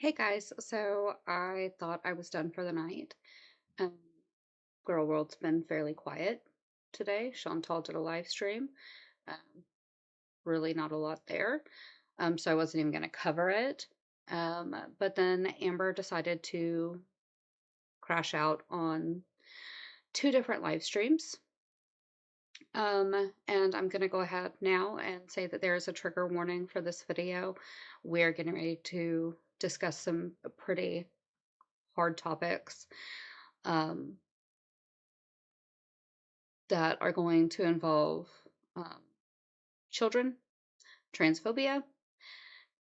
Hey guys, so I thought I was done for the night. Um, Girl World's been fairly quiet today. Chantal did a live stream. Um, really not a lot there. So I wasn't even going to cover it. But then Amber decided to crash out on two different live streams. And I'm going to go ahead now and say that there is a trigger warning for this video. We're getting ready to discuss some pretty hard topics. Um, that are going to involve um, children, transphobia,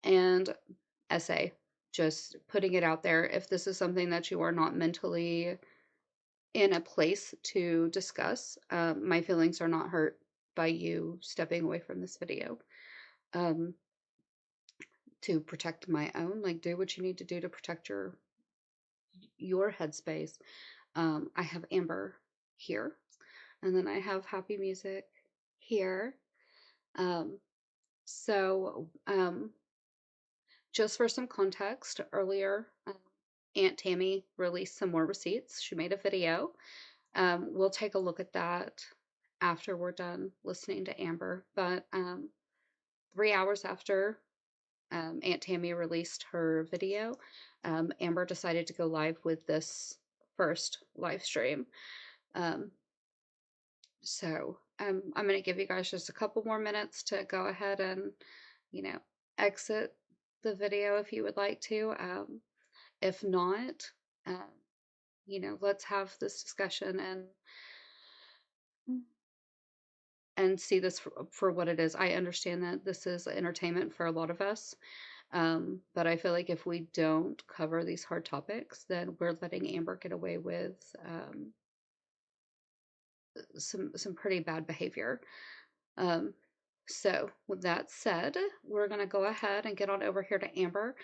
and SA. Just putting it out there. If this is something that you are not mentally in a place to discuss, my feelings are not hurt by you stepping away from this video. Um, to protect my own, like do what you need to do to protect your headspace. I have Amber here, and then I have happy music here. Um, So, just for some context, earlier, Aunt Tammy released some more receipts. She made a video. We'll take a look at that after we're done listening to Amber. But 3 hours after Aunt Tammy released her video, Amber decided to go live with this first live stream. Um, so I'm going to give you guys just a couple more minutes to go ahead and, you know, exit the video if you would like to. If not, um, let's have this discussion and see this for what it is. I understand that this is entertainment for a lot of us, but I feel like if we don't cover these hard topics, then we're letting Amber get away with some pretty bad behavior. Um, so with that said, we're going to go ahead and get on over here to Amber.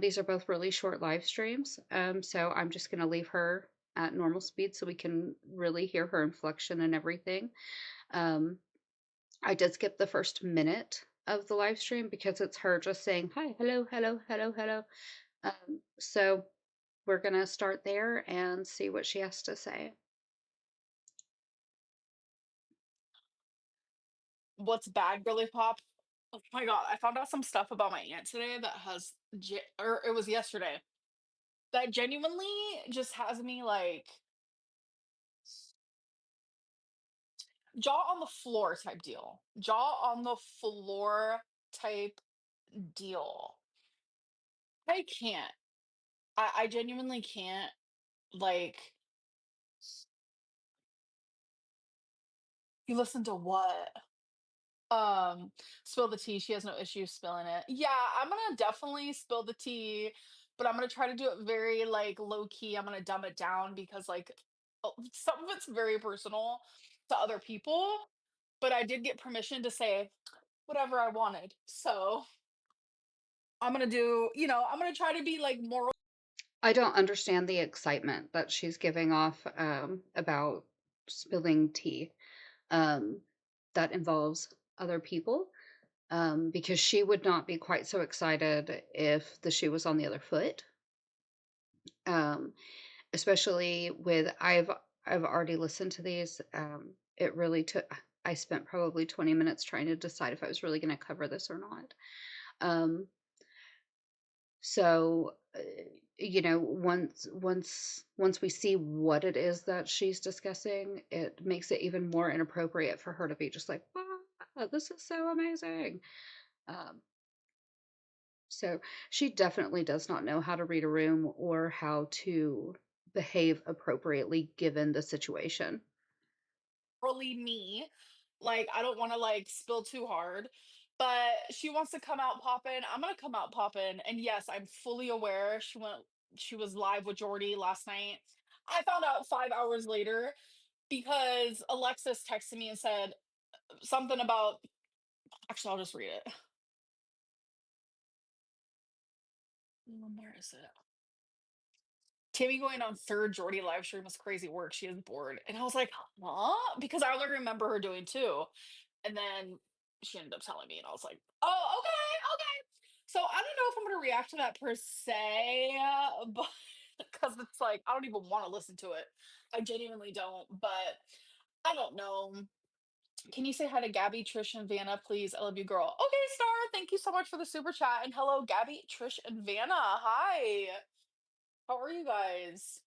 These are both really short live streams. So I'm just going to leave her at normal speed so we can really hear her inflection and everything. Um, I did skip the first minute of the live stream because it's her just saying, hi, hello, hello, hello, hello. So we're going to start there and see what she has to say. What's bad, girly pop? Oh my god, I found out some stuff about my aunt today that has, or it was yesterday, that genuinely just has me like jaw on the floor type deal. Jaw on the floor type deal. I can't. I genuinely can't. Like, you listen to what? Spill the tea. She has no issue spilling it. Yeah, I'm gonna definitely spill the tea, but I'm gonna try to do it very like low key. I'm gonna dumb it down because some of it's very personal to other people, but I did get permission to say whatever I wanted. So I'm gonna try to be like moral. I don't understand the excitement that she's giving off about spilling tea um, that involves other people because she would not be quite so excited if the shoe was on the other foot. Um, Especially with I've already listened to these. It really took. I spent probably 20 minutes trying to decide if I was really going to cover this or not. Um, So, once we see what it is that she's discussing, it makes it even more inappropriate for her to be just like, "Wow, this is so amazing." Um, so she definitely does not know how to read a room or how to behave appropriately given the situation. Morally me. Like, I don't want to like spill too hard, but she wants to come out popping. I'm gonna come out popping. And yes, I'm fully aware she was live with Jordy last night. I found out 5 hours later because Alexis texted me and said something about, actually I'll just read it. Where is it? Timmy going on third Jordy live stream was crazy work. She is bored. And I was like, huh? Because I only remember her doing two. And then she ended up telling me, and I was like, oh, okay, okay. So I don't know if I'm gonna react to that per se, but because it's like I don't even want to listen to it. I genuinely don't, but I don't know. Can you say hi to Gabby, Trish, and Vanna, please? I love you, girl. Okay, Star. Thank you so much for the super chat. And hello, Gabby, Trish, and Vanna. Hi. How are you guys?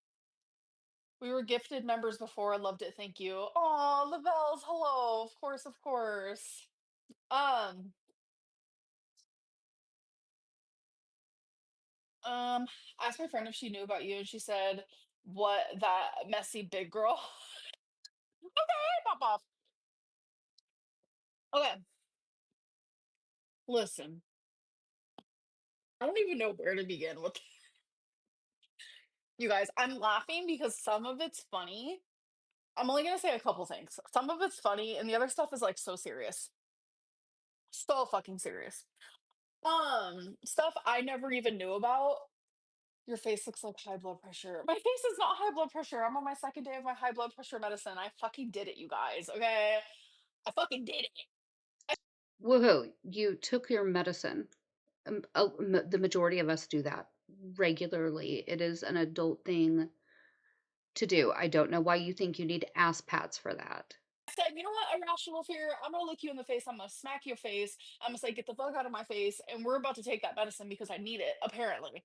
We were gifted members before. I loved it. Thank you. Oh, Lavelles. Hello. Of course, of course. Um, I asked my friend if she knew about you, and she said, "What that messy big girl?" Okay, pop off. Okay, listen. I don't even know where to begin with you guys. I'm laughing because some of it's funny. I'm only gonna say a couple things. Some of it's funny, and the other stuff is like so serious, so fucking serious. Stuff I never even knew about. Your face looks like high blood pressure. My face is not high blood pressure. I'm on my second day of my high blood pressure medicine. I fucking did it, you guys. Okay, I fucking did it. Woohoo! You took your medicine. The majority of us do that regularly. It is an adult thing to do. I don't know why you think you need ass pats for that. I said, you know what, irrational fear. I'm gonna look you in the face. I'm gonna smack your face. I'm gonna say, get the fuck out of my face. And we're about to take that medicine because I need it, apparently.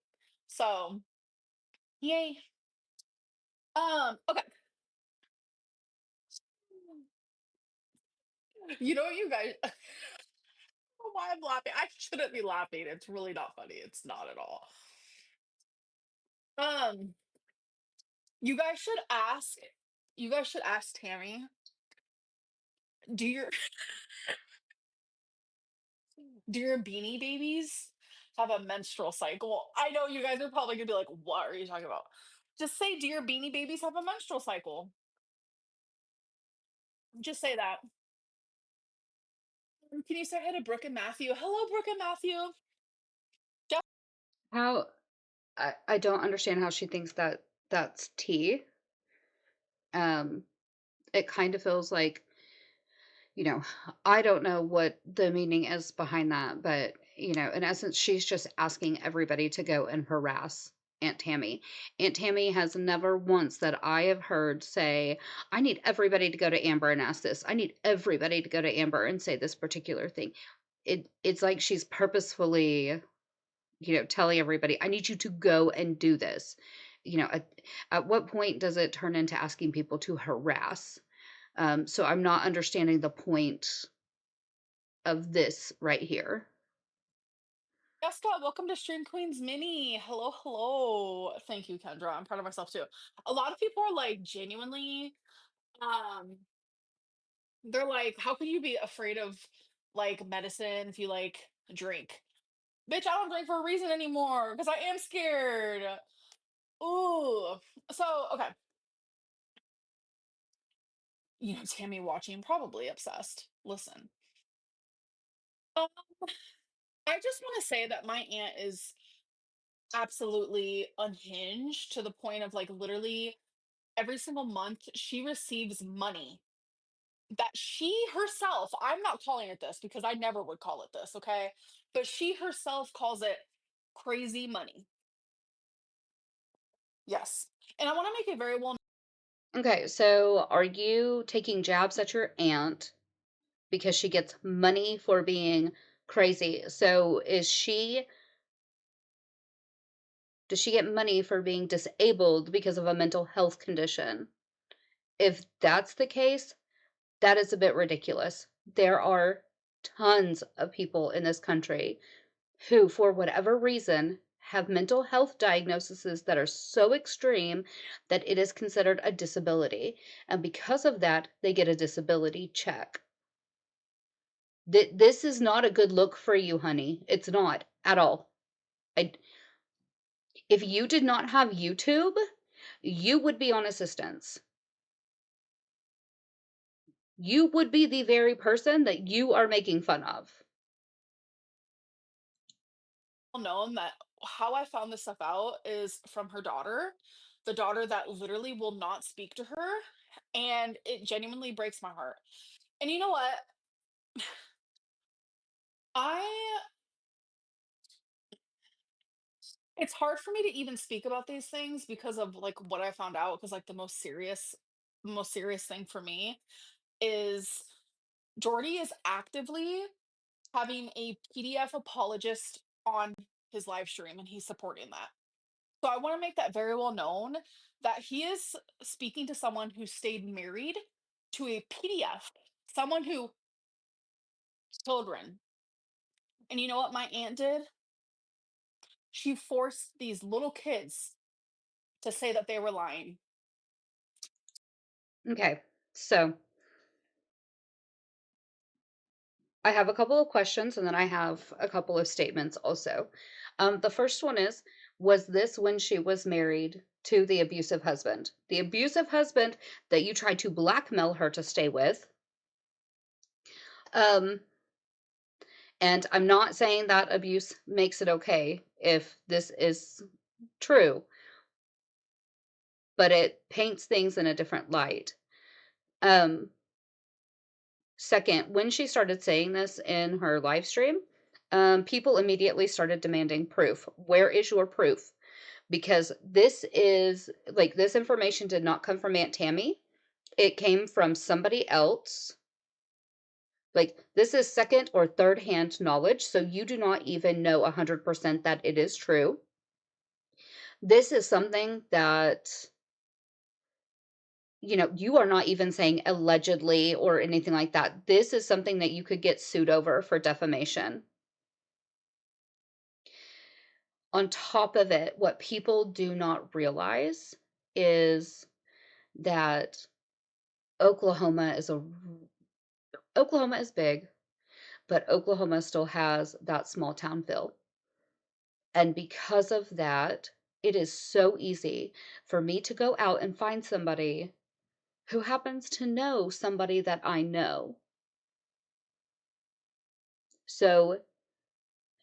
So, yay. Okay. You know what, you guys? I don't know why I'm laughing. I shouldn't be laughing. It's really not funny. It's not at all. Um, you guys should ask. You guys should ask Tammy. Do your do your beanie babies have a menstrual cycle? I know you guys are probably gonna be like, "What are you talking about?" Just say, "Do your beanie babies have a menstrual cycle?" Just say that. Can you say hi to Brooke and Matthew? Hello, Brooke and Matthew. Jeff, How I don't understand how she thinks that that's tea. Um, it kind of feels like, you know, I don't know what the meaning is behind that, but in essence, she's just asking everybody to go and harass Aunt Tammy. Aunt Tammy has never once that I have heard say, I need everybody to go to Amber and ask this. I need everybody to go to Amber and say this particular thing. It's like she's purposefully telling everybody, I need you to go and do this. At what point does it turn into asking people to harass? So I'm not understanding the point of this right here. Jessica, welcome to Stream Queens Mini. Hello, hello. Thank you, Kendra. I'm proud of myself too. A lot of people are like genuinely, um, they're like, how can you be afraid of like medicine if you like drink? Bitch, I don't drink for a reason anymore because I am scared. Ooh. So, okay. Tammy watching, probably obsessed. Listen. Um, I just want to say that my aunt is absolutely unhinged to the point of like literally every single month she receives money that she herself, I'm not calling it this because I never would call it this, okay? But she herself calls it crazy money. Yes. And I want to make it very well. Okay, so are you taking jabs at your aunt because she gets money for being crazy? So does she get money for being disabled because of a mental health condition? If that's the case, that is a bit ridiculous. There are tons of people in this country who, for whatever reason, have mental health diagnoses that are so extreme that it is considered a disability. And because of that, they get a disability check. This is not a good look for you, honey. It's not at all. I, if you did not have YouTube, you would be on assistance. You would be the very person that you are making fun of. Known that how I found this stuff out is from her daughter, the daughter that literally will not speak to her. And it genuinely breaks my heart. And you know what? I It's hard for me to even speak about these things because of like what I found out. Because like the most serious thing for me is Jordy is actively having a PDF apologist on his live stream, and he's supporting that. So I want to make that very well known that he is speaking to someone who stayed married to a PDF, someone who children. And you know what my aunt did? She forced these little kids to say that they were lying. Okay. So I have a couple of questions and then I have a couple of statements also. The first one is, was this when she was married to the abusive husband? The abusive husband that you tried to blackmail her to stay with. Um, and I'm not saying that abuse makes it okay if this is true, but it paints things in a different light. Um, Second, when she started saying this in her live stream, people immediately started demanding proof. Where is your proof? Because this information did not come from Aunt Tammy. It came from somebody else. Like, this is second or third hand knowledge, so you do not even know 100% that it is true. This is something that, you are not even saying allegedly or anything like that. This is something that you could get sued over for defamation. On top of it, what people do not realize is that Oklahoma is a Oklahoma is big, but Oklahoma still has that small town feel. And because of that, it is so easy for me to go out and find somebody who happens to know somebody that I know. So,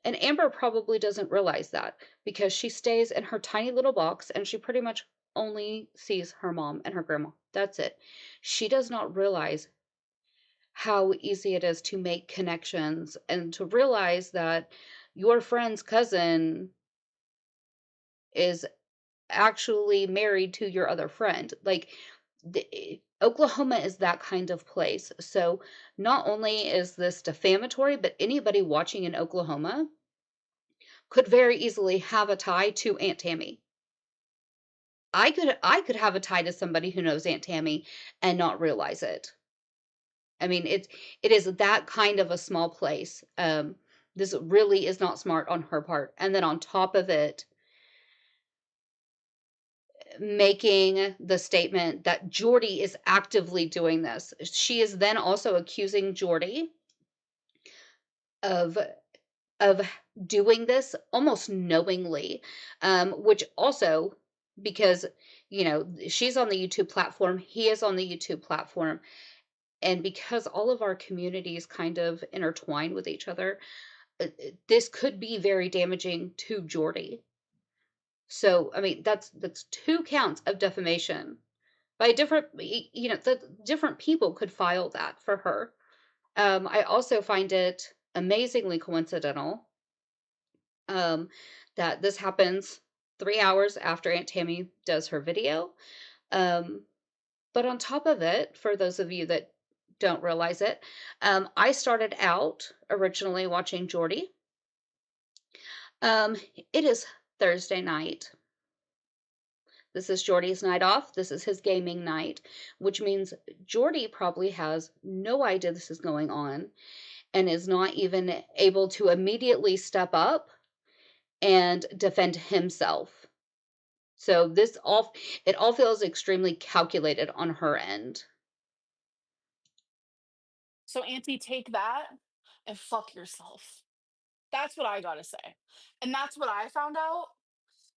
and Amber probably doesn't realize that because she stays in her tiny little box and she pretty much only sees her mom and her grandma. That's it. She does not realize how easy it is to make connections and to realize that your friend's cousin is actually married to your other friend. Like, Oklahoma is that kind of place. So, not only is this defamatory, but anybody watching in Oklahoma could very easily have a tie to Aunt Tammy. I could have a tie to somebody who knows Aunt Tammy and not realize it. I mean, it is that kind of a small place. This really is not smart on her part. And then on top of it, making the statement that Jordy is actively doing this. She is then also accusing Jordy of of doing this almost knowingly, which also, because she's on the YouTube platform, he is on the YouTube platform, and because all of our communities kind of intertwine with each other, this could be very damaging to Jordy. So, I mean, that's two counts of defamation by different people could file that for her. I also find it amazingly coincidental um, that this happens 3 hours after Aunt Tammy does her video. Um, but on top of it, for those of you that don't realize it, I started out originally watching Jordy. It is Thursday night. This is Jordy's night off. This is his gaming night, which means Jordy probably has no idea this is going on and is not even able to immediately step up and defend himself. So it all feels extremely calculated on her end. So, Auntie, take that and fuck yourself. That's what I gotta say. And that's what I found out.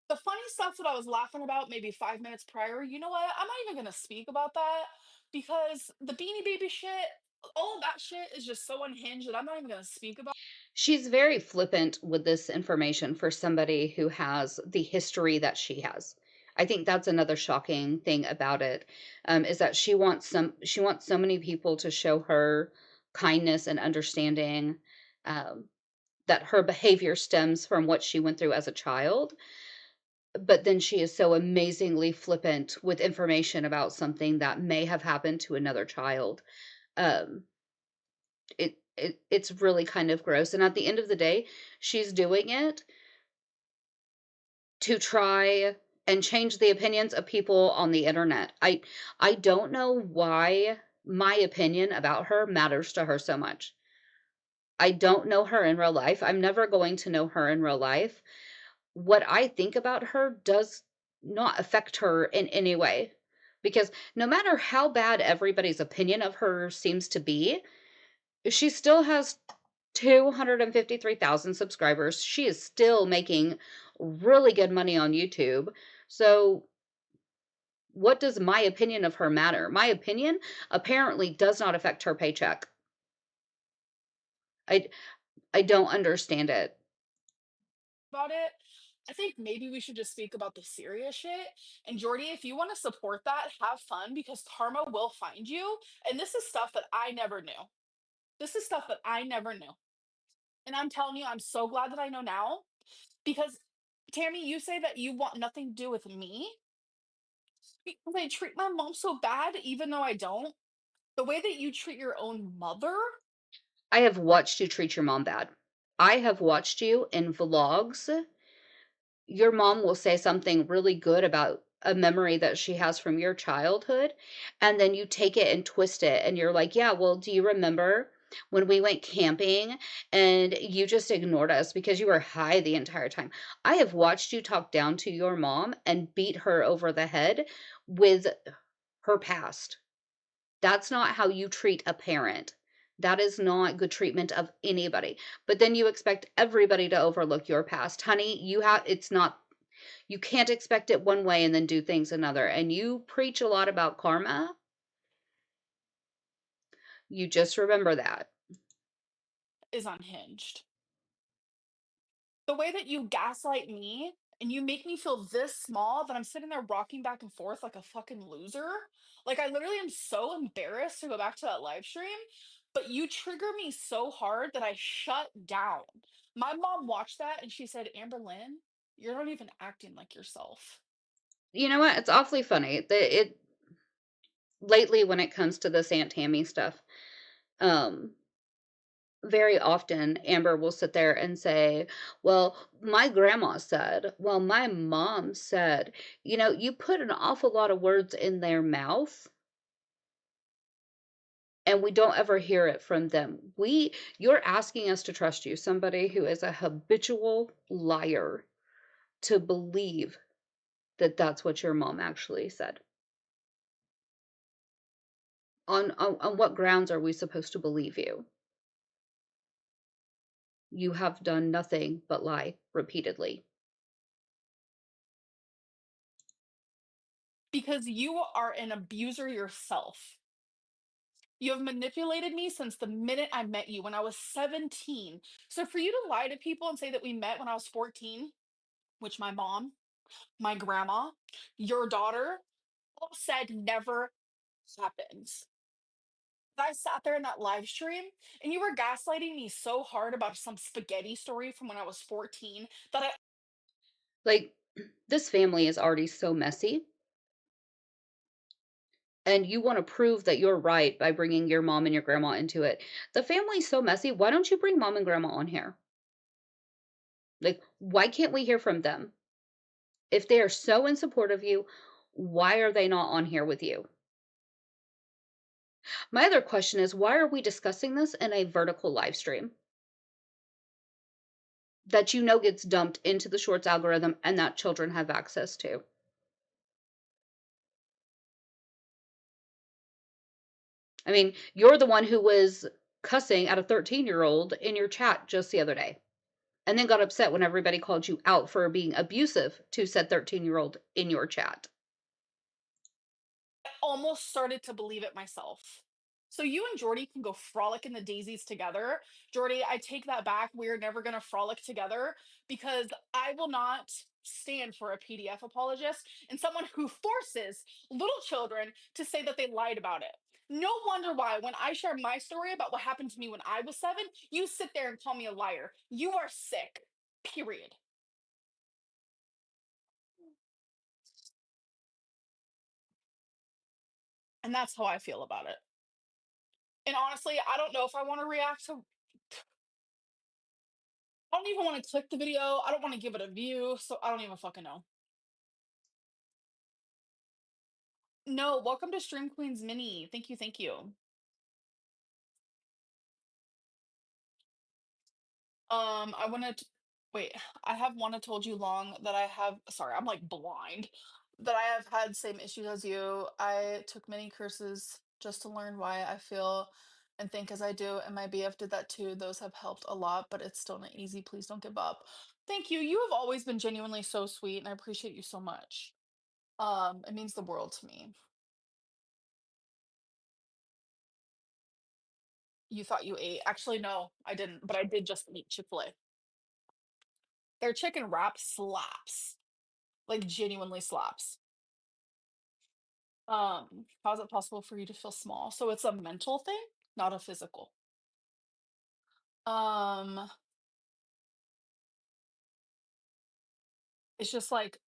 The funny stuff that I was laughing about maybe 5 minutes prior, you know what? I'm not even gonna speak about that because the Beanie Baby shit, all of that shit is just so unhinged that I'm not even gonna speak about. She's very flippant with this information for somebody who has the history that she has. I think that's another shocking thing about it, is that she wants so many people to show her kindness and understanding, um, that her behavior stems from what she went through as a child. but then she is so amazingly flippant with information about something that may have happened to another child. Um, it's really kind of gross, and at the end of the day, she's doing it to try and change the opinions of people on the internet. I don't know why my opinion about her matters to her so much. I don't know her in real life. I'm never going to know her in real life. What I think about her does not affect her in any way, because no matter how bad everybody's opinion of her seems to be, she still has 253,000 subscribers. She is still making really good money on YouTube. So, what does my opinion of her matter? My opinion apparently does not affect her paycheck. I I don't understand it. About it. I think maybe we should just speak about the serious shit. And Jordy, if you want to support that, have fun because karma will find you. And this is stuff that I never knew. This is stuff that I never knew. And I'm telling you, I'm so glad that I know now because Tammy, you say that you want nothing to do with me because I treat my mom so bad, even though I don't. The way that you treat your own mother, I have watched you treat your mom bad. I have watched you in vlogs. Your mom will say something really good about a memory that she has from your childhood, and then you take it and twist it, and you're like, "Yeah, well, do you remember when we went camping and you just ignored us because you were high the entire time?" I have watched you talk down to your mom and beat her over the head with her past. That's not how you treat a parent. That is not good treatment of anybody. But then you expect everybody to overlook your past. Honey, it's not, you can't expect it one way and then do things another. And you preach a lot about karma. You just remember that. is unhinged. The way that you gaslight me and you make me feel this small that I'm sitting there rocking back and forth like a fucking loser. Like I literally am so embarrassed to go back to that live stream, but you trigger me so hard that I shut down. My mom watched that and she said, Amber Lynn, you're not even acting like yourself. You know what? It's awfully funny that it lately when it comes to this Aunt Tammy stuff. Um, Very often Amber will sit there and say, "Well, my grandma said, well, my mom said," you put an awful lot of words in their mouth and we don't ever hear it from them. You're asking us to trust you, somebody who is a habitual liar, to believe that that's what your mom actually said. On what grounds are we supposed to believe you? You have done nothing but lie repeatedly. Because you are an abuser yourself. You have manipulated me since the minute I met you when I was 17. So for you to lie to people and say that we met when I was 14, which my mom, my grandma, your daughter all said never happens. I sat there in that live stream and you were gaslighting me so hard about some spaghetti story from when I was 14 that I Like, this family is already so messy, and you want to prove that you're right by bringing your mom and your grandma into it. The family's so messy. Why don't you bring mom and grandma on here? Like, why can't we hear from them? If they are so in support of you, why are they not on here with you? My other question is, why are we discussing this in a vertical live stream that gets dumped into the shorts algorithm and that children have access to? I mean, you're the one who was cussing at a 13-year-old in your chat just the other day, and then got upset when everybody called you out for being abusive to said 13-year-old in your chat. almost started to believe it myself. So you and Jordy can go frolic in the daisies together. Jordy, I take that back. We're never going to frolic together because I will not stand for a PDF apologist and someone who forces little children to say that they lied about it. No wonder why, when I share my story about what happened to me when I was 7, you sit there and call me a liar. You are sick, period. And that's how I feel about it. And honestly, I don't know if I want to react to I don't even want to click the video. I don't want to give it a view, so I don't even fucking know. No, welcome to Stream Queens Mini. Thank you, thank you. I wanted to wait, I have wanna told you long that I have sorry, I'm like blind, that I have had same issues as you. I took many courses just to learn why I feel and think as I do, and my BF did that too. Those have helped a lot, but it's still not easy. Please don't give up. Thank you. You have always been genuinely so sweet, and I appreciate you so much. It means the world to me. You thought you ate. Actually, no, I didn't, but I did just eat Chick-fil-A. Their chicken wrap slaps. Like genuinely slaps. How is it possible for you to feel small? So it's a mental thing, not a physical. Um, it's just like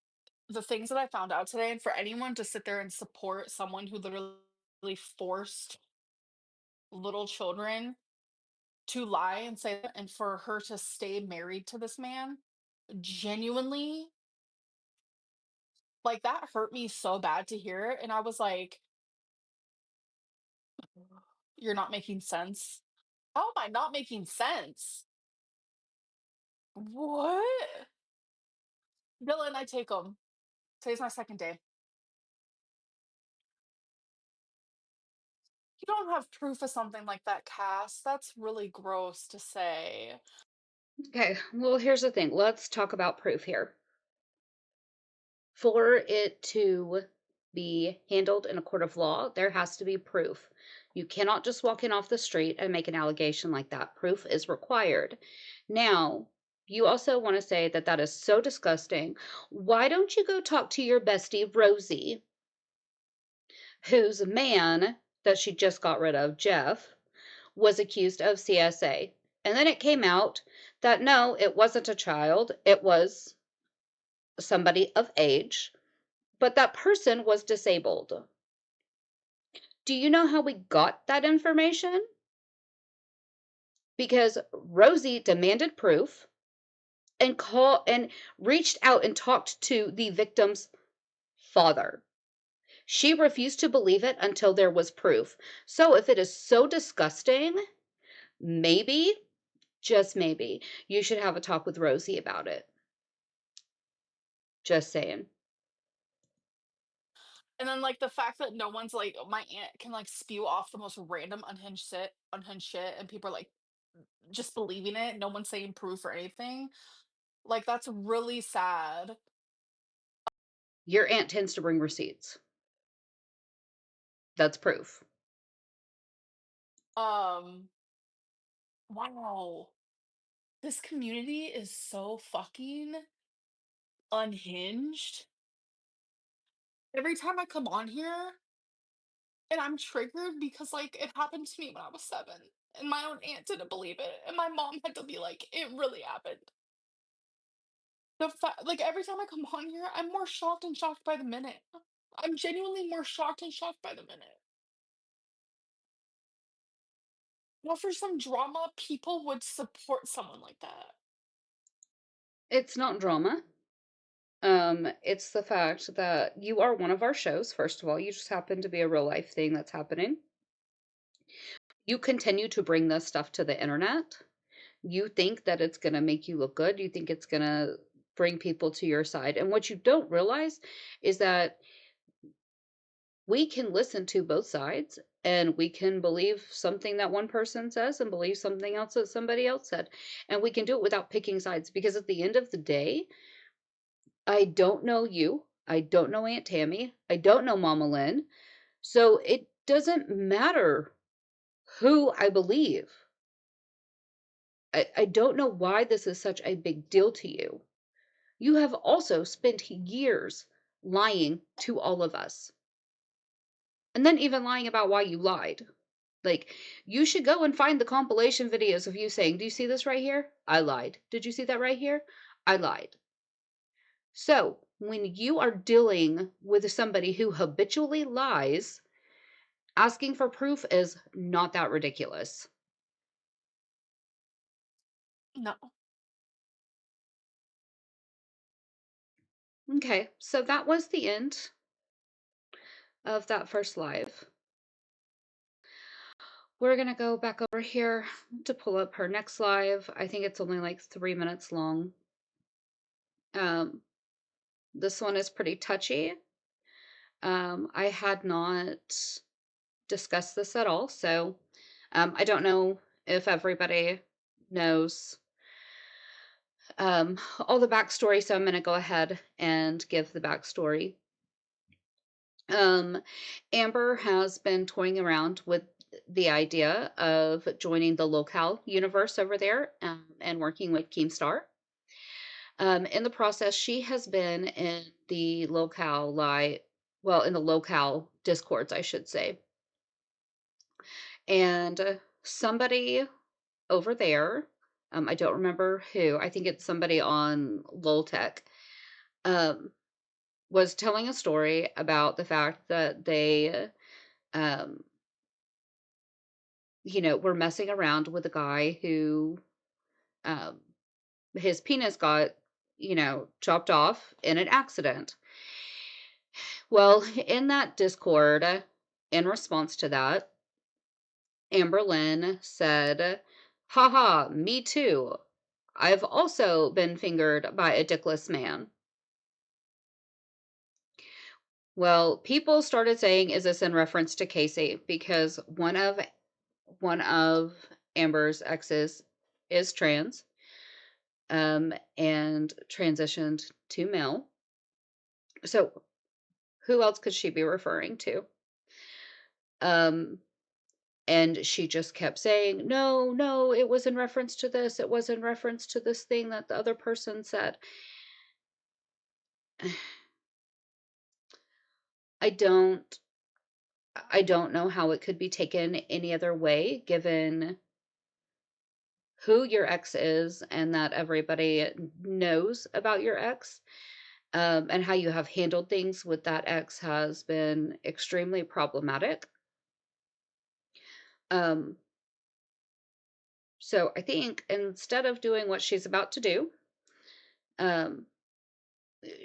the things that I found out today, and for anyone to sit there and support someone who literally forced little children to lie and say that, and for her to stay married to this man, genuinely, like that hurt me so bad to hear. And I was like, you're not making sense. How am I not making sense? What? Dylan, I take them. Today's my second day. You don't have proof of something like that, Cass. That's really gross to say. Okay, well, here's the thing. Let's talk about proof here. For it to be handled in a court of law, there has to be proof. You cannot just walk in off the street and make an allegation like that. Proof is required. Now, you also want to say that that is so disgusting. Why don't you go talk to your bestie, Rosie, whose man that she just got rid of, Jeff, was accused of CSA? And then it came out that no, it wasn't a child, it was somebody of age, but that person was disabled. Do you know how we got that information? Because Rosie demanded proof and reached out and talked to the victim's father. She refused to believe it until there was proof. So if it is so disgusting, maybe, just maybe, you should have a talk with Rosie about it. Just saying. And then like the fact that no one's like my aunt can like spew off the most random unhinged shit, and people are like just believing it. No one's saying proof or anything. Like that's really sad. Your aunt tends to bring receipts. That's proof. Um, wow. This community is so fucking unhinged. Every time I come on here, and I'm triggered because, like, it happened to me when I was 7, and my own aunt didn't believe it, and my mom had to be like, "It really happened." Like, every time I come on here, I'm more shocked and shocked by the minute. I'm genuinely more shocked and shocked by the minute. Well, for some drama, people would support someone like that. It's not drama. It's the fact that you are one of our shows, first of all. You just happen to be a real life thing that's happening. You continue to bring this stuff to the internet. You think that it's going to make you look good. You think it's going to bring people to your side. And what you don't realize is that we can listen to both sides and we can believe something that one person says and believe something else that somebody else said. And we can do it without picking sides because at the end of the day, I don't know you. I don't know Aunt Tammy. I don't know Mama Lynn. So it doesn't matter who I believe. I don't know why this is such a big deal to you. You have also spent years lying to all of us. And then even lying about why you lied. Like, you should go and find the compilation videos of you saying, "Do you see this right here? I lied. Did you see that right here? I lied." So, when you are dealing with somebody who habitually lies, Asking for proof is not that ridiculous. No. Okay, so that was the end of that first live. We're gonna go back over here to pull up her next live. I think it's only like 3 minutes long. Um, this one is pretty touchy. I had not discussed this at all, so I don't know if everybody knows all the backstory, so I'm gonna go ahead and give the backstory. Um, Amber has been toying around with the idea of joining the locale universe over there and working with Keemstar. In the process, she has been in the locale in the locale discords, I should say. And somebody over there, I don't remember who, I think it's somebody on Loltech, um, was telling a story about the fact that they, um, were messing around with a guy who, um, his penis got, chopped off in an accident. Well, in that Discord, in response to that, Amberlynn said, haha, me too. I've also been fingered by a dickless man. Well, people started saying, is this in reference to Casey? Because one of Amber's exes is trans, and transitioned to male. So who else could she be referring to? Um, and she just kept saying, no, no, it was in reference to this. It was in reference to this thing that the other person said. I don't I don't know how it could be taken any other way given who your ex is and that everybody knows about your ex, and how you have handled things with that ex has been extremely problematic. Um, so I think instead of doing what she's about to do, um,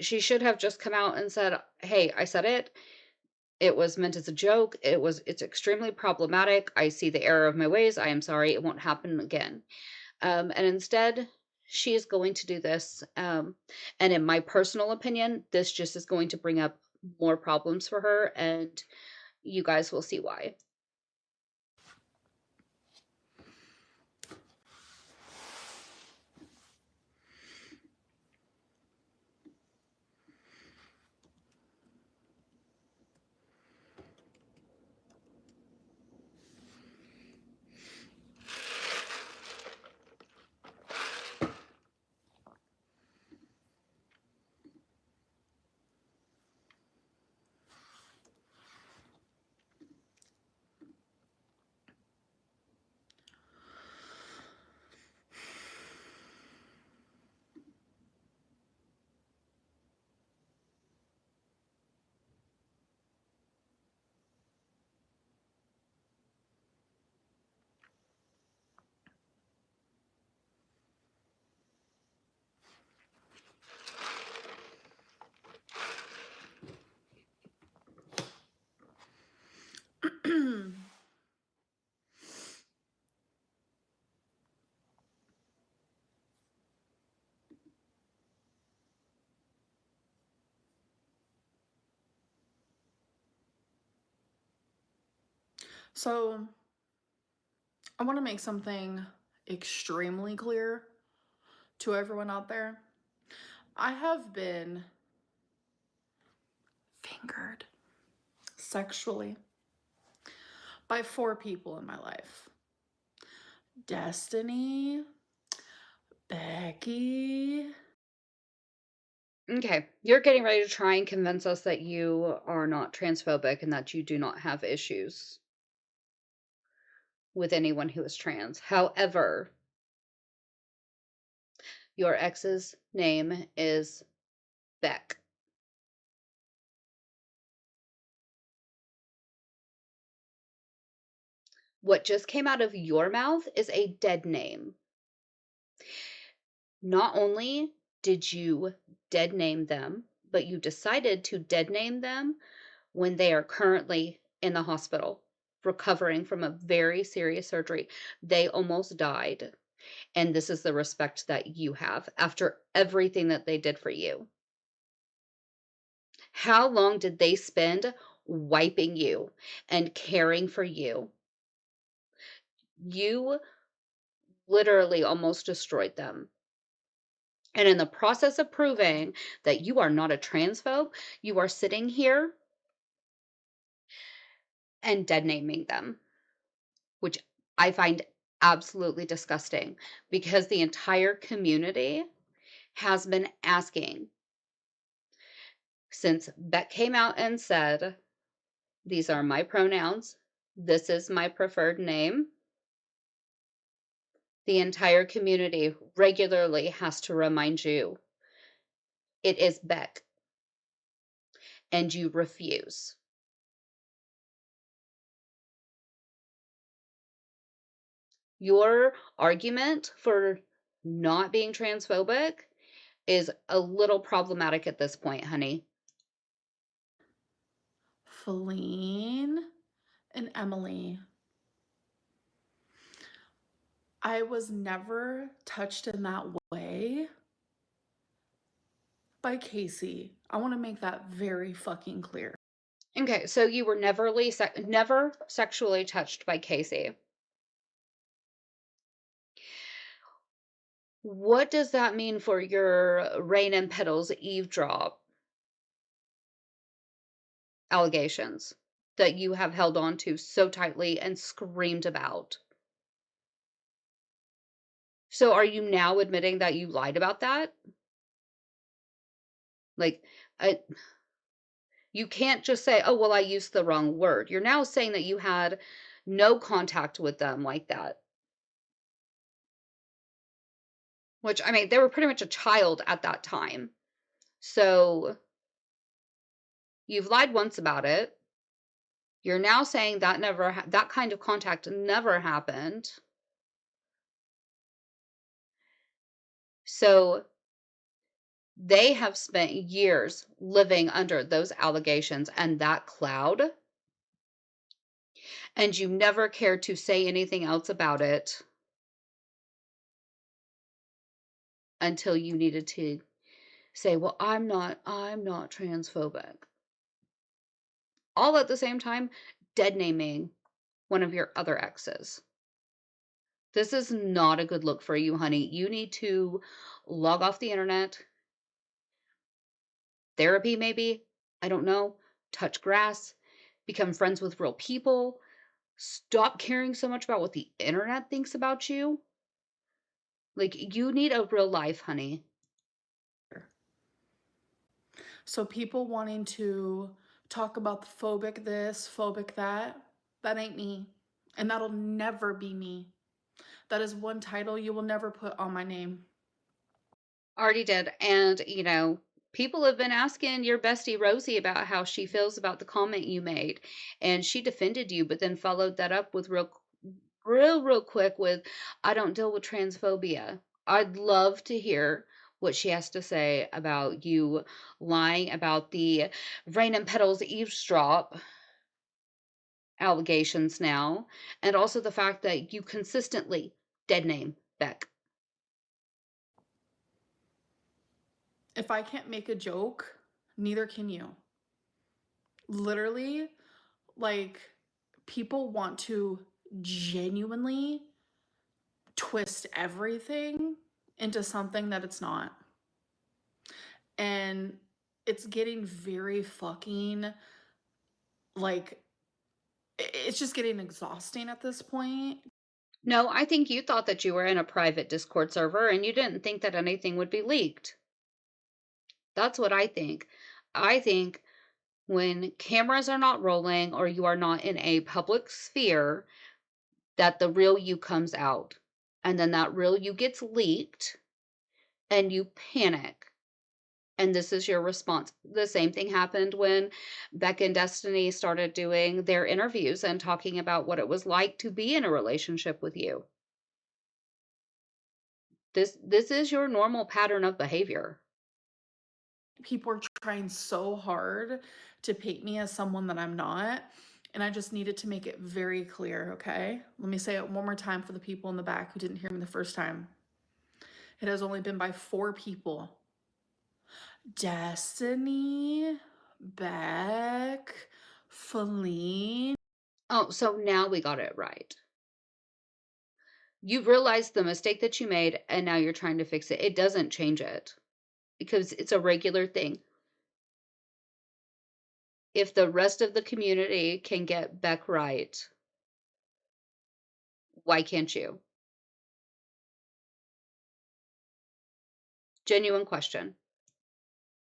she should have just come out and said, "Hey, I said it. It was meant as a joke. It's extremely problematic. I see the error of my ways. I am sorry. It won't happen again." And instead, she is going to do this. And in my personal opinion, this just is going to bring up more problems for her, and you guys will see why. So, I want to make something extremely clear to everyone out there. I have been fingered sexually by 4 people in my life: Destiny, Becky. Okay, you're getting ready to try and convince us that you are not transphobic and that you do not have issues with anyone who is trans. However, your ex's name is Beck. What just came out of your mouth is a dead name. Not only did you dead name them, but you decided to dead name them when they are currently in the hospital recovering from a very serious surgery. They almost died. And this is the respect that you have after everything that they did for you. How long did they spend wiping you and caring for you? You literally almost destroyed them. And in the process of proving that you are not a transphobe, you are sitting here and dead naming them, which I find absolutely disgusting because the entire community has been asking since Beck came out and said, "These are my pronouns. This is my preferred name." The entire community regularly has to remind you, it is Beck, and you refuse. Your argument for not being transphobic is a little problematic at this point, honey. Feline and Emily, I was never touched in that way by Casey. I want to make that very fucking clear. Okay, so you were never sexually touched by Casey. What does that mean for your Rain and Petals eavesdrop allegations that you have held on to so tightly and screamed about? So are you now admitting that you lied about that? Like, I, you can't just say, "Oh, well, I used the wrong word." You're now saying that you had no contact with them like that. Which, I mean, they were pretty much a child at that time. So you've lied once about it. You're now saying that that kind of contact never happened. So they have spent years living under those allegations and that cloud, and you never cared to say anything else about it until you needed to say, "Well, I'm not transphobic." All at the same time, dead naming one of your other exes. This is not a good look for you, honey. You need to log off the internet, therapy maybe, I don't know, touch grass, become friends with real people, stop caring so much about what the internet thinks about you. Like, you need a real life, honey. So people wanting to talk about the phobic this, phobic that ain't me. And that'll never be me. That is one title you will never put on my name. Already did. And, people have been asking your bestie Rosie about how she feels about the comment you made. And she defended you, but then followed that up with real quick with, "I don't deal with transphobia." I'd love to hear what she has to say about you lying about the Rain and Petals eavesdrop allegations now, and also the fact that you consistently dead name Beck. If I can't make a joke, neither can you. Literally, like, people want to genuinely twist everything into something that it's not. And it's getting very fucking, like, it's just getting exhausting at this point. No, I think you thought that you were in a private Discord server and you didn't think that anything would be leaked. That's what I think. I think when cameras are not rolling or you are not in a public sphere, that the real you comes out. And then that real you gets leaked and you panic And this is your response. The same thing happened when Beck and Destiny started doing their interviews and talking about what it was like to be in a relationship with you. This is your normal pattern of behavior. People are trying so hard to paint me as someone that I'm not. And I just needed to make it very clear, okay? Let me say it one more time for the people in the back who didn't hear me the first time. It has only been by 4 people: Destiny, Beck, Feline. Oh, so now we got it right. You realized the mistake that you made, and now you're trying to fix it. It doesn't change it because it's a regular thing. If the rest of the community can get Beck right, why can't you? Genuine question.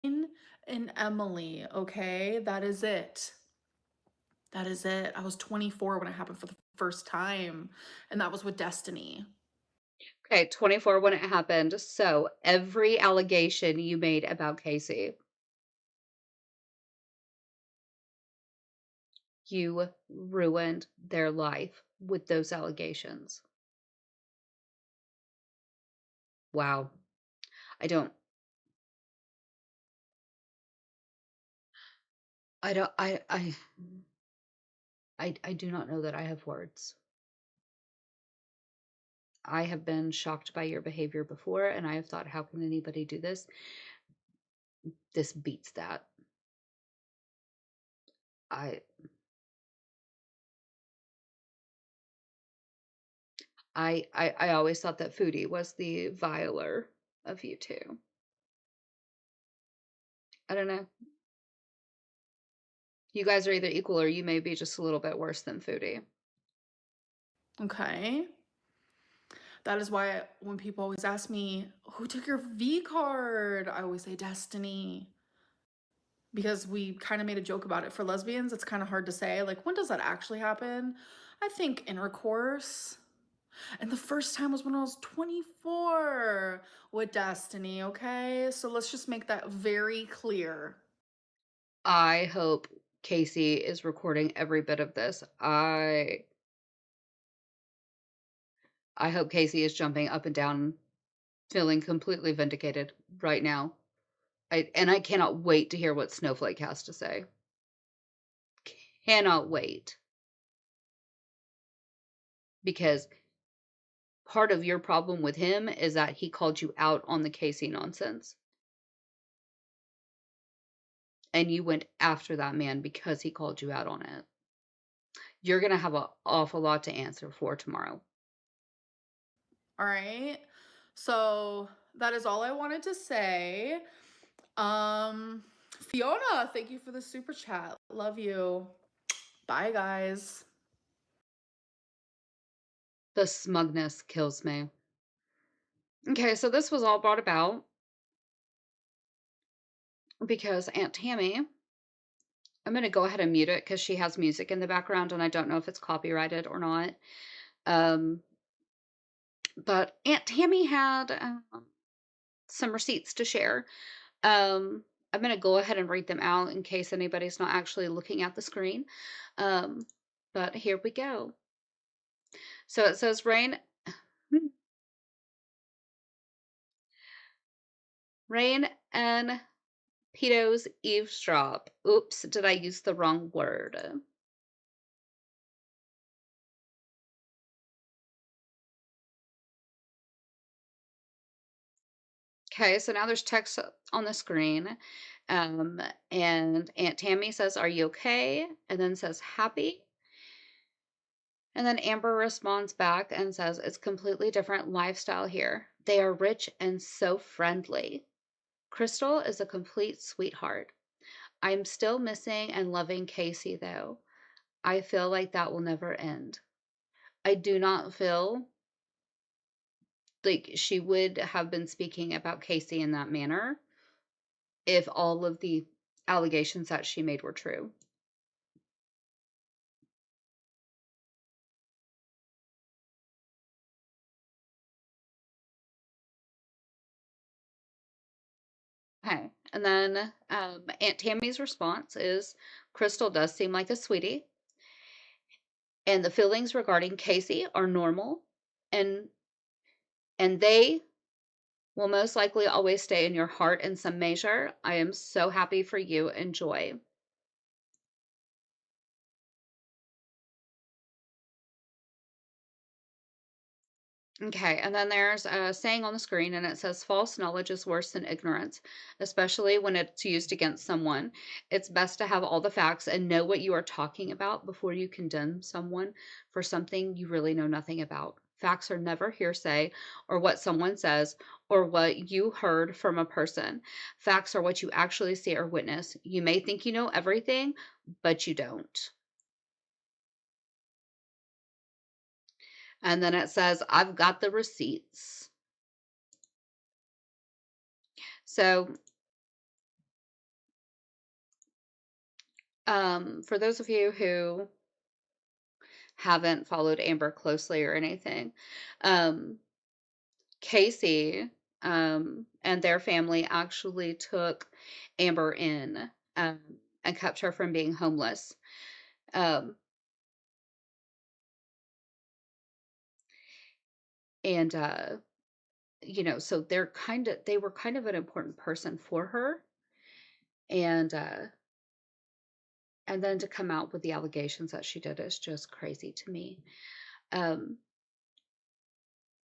And Emily, okay? That is it. That is it. I was 24 when it happened for the first time, and that was with Destiny. Okay, 24 when it happened. So every allegation you made about Casey, you ruined their life with those allegations. Wow. I don't I don't I do not know that I have words. I have been shocked by your behavior before, and I have thought, how can anybody do this? This beats that. I I always thought that Foodie was the viler of you two. I don't know. You guys are either equal or you may be just a little bit worse than Foodie. Okay. That is why when people always ask me, who took your V card? I always say Destiny. Because we kind of made a joke about it. For lesbians, it's kind of hard to say. Like, when does that actually happen? I think intercourse. And the first time was when I was 24 with Destiny, okay? So let's just make that very clear. I hope Casey is recording every bit of this. I hope Casey is jumping up and down, feeling completely vindicated right now. I cannot wait to hear what Snowflake has to say. Cannot wait. Because part of your problem with him is that he called you out on the Casey nonsense. And you went after that man because he called you out on it. You're going to have an awful lot to answer for tomorrow. All right. So that is all I wanted to say. Fiona, thank you for the super chat. Love you. Bye, guys. The smugness kills me. Okay, so this was all brought about because Aunt Tammy, I'm going to go ahead and mute it because she has music in the background and I don't know if it's copyrighted or not. Um, but Aunt Tammy had some receipts to share. I'm going to go ahead and read them out in case anybody's not actually looking at the screen. Um, but here we go. So it says Rain and pedos eavesdrop. Oops, did I use the wrong word? Okay, so now there's text on the screen. And Aunt Tammy says, "Are you okay?" And then says, "Happy." And then Amber responds back and says, "It's completely different lifestyle here. They are rich and so friendly. Crystal is a complete sweetheart. I'm still missing and loving Casey, though. I feel like that will never end." I do not feel like she would have been speaking about Casey in that manner if all of the allegations that she made were true. Okay, And then Aunt Tammy's response is Crystal does seem like a sweetie, and the feelings regarding Casey are normal, and they will most likely always stay in your heart in some measure. I am so happy for you and Joy. Okay, and then there's a saying on the screen, and it says, false knowledge is worse than ignorance, especially when it's used against someone. It's best to have all the facts and know what you are talking about before you condemn someone for something you really know nothing about. Facts are never hearsay or what someone says or what you heard from a person. Facts are what you actually see or witness. You may think you know everything, but you don't. And then it says, I've got the receipts. So for those of you who haven't followed Amber closely or anything, um, Casey and their family actually took Amber in and kept her from being homeless. Um, and so they were kind of an important person for her, and then to come out with the allegations that she did is just crazy to me. Um,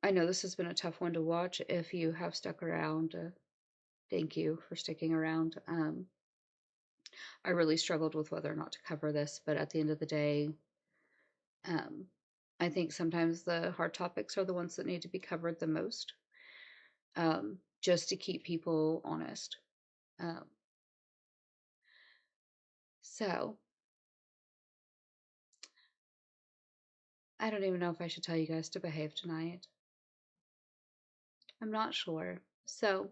I know this has been a tough one to watch. If you have stuck around, thank you for sticking around. I really struggled with whether or not to cover this, but at the end of the day, um, I think sometimes the hard topics are the ones that need to be covered the most, just to keep people honest. Um, so, I don't even know if I should tell you guys to behave tonight. I'm not sure. So,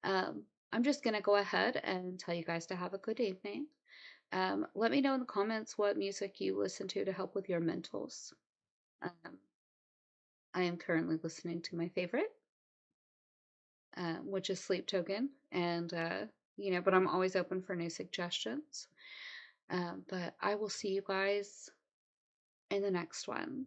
I'm just going to go ahead and tell you guys to have a good evening. Let me know in the comments what music you listen to help with your mentals. Um, I am currently listening to my favorite, which is Sleep Token, and but I'm always open for new suggestions. But I will see you guys in the next one.